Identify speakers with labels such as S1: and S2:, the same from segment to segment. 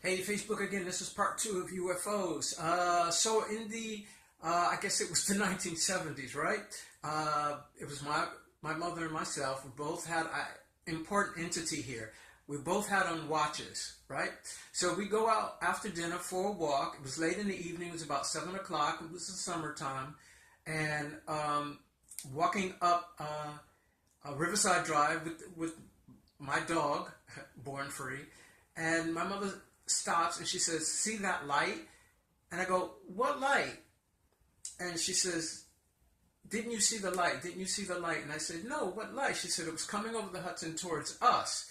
S1: Hey, Facebook again. This is part two of UFOs. So in the, I guess it was the 1970s, right? It was my mother and myself. We both had an important entity here. We both had on watches, right? So we go out after dinner for a walk. It was late in the evening. It was about 7 o'clock. It was the summertime. And walking up Riverside Drive with my dog, born free, and my mother stops and she says, "See that light?" And I go, "What light?" And she says, "Didn't you see the light? Didn't you see the light?" And I said, "No, what light?" She said, "It was coming over the Hudson towards us."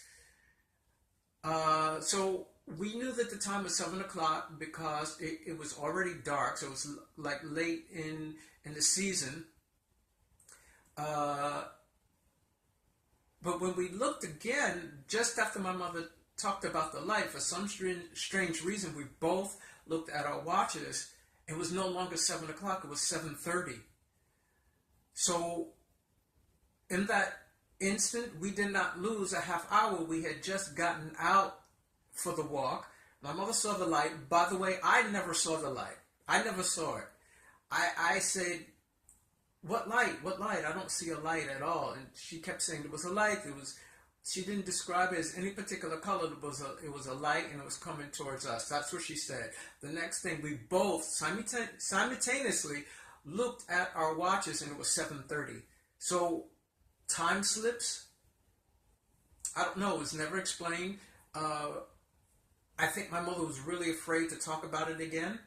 S1: So we knew that the time was 7 o'clock because it was already dark. So it was like late in the season. But when we looked again, just after my mother talked about the light, for some strange reason, we both looked at our watches. It was no longer 7 o'clock, it was 7:30. So in that instant, we did not lose a half hour. We had just gotten out for the walk. My mother saw the light. By the way, I never saw the light. I never saw it. I said, "What light? What light? I don't see a light at all." And she kept saying there was a light. She didn't describe it as any particular color. It was a light, and it was coming towards us. That's what she said. The next thing, we both simultaneously looked at our watches, and it was 7:30. So time slips. I don't know. It was never explained. I think my mother was really afraid to talk about it again,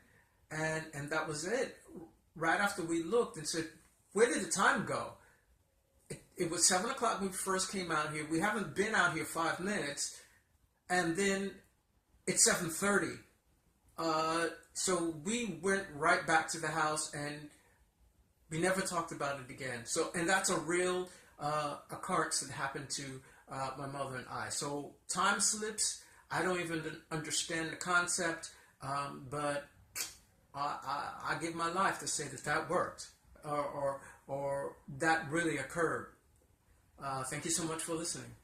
S1: and that was it. Right after we looked and said, "Where did the time go?" It was 7 o'clock when we first came out here. We haven't been out here 5 minutes. And then it's 7:30. So we went right back to the house and we never talked about it again. So, and that's a real occurrence that happened to my mother and I. So time slips, I don't even understand the concept, but I give my life to say that worked or that really occurred. Thank you so much for listening.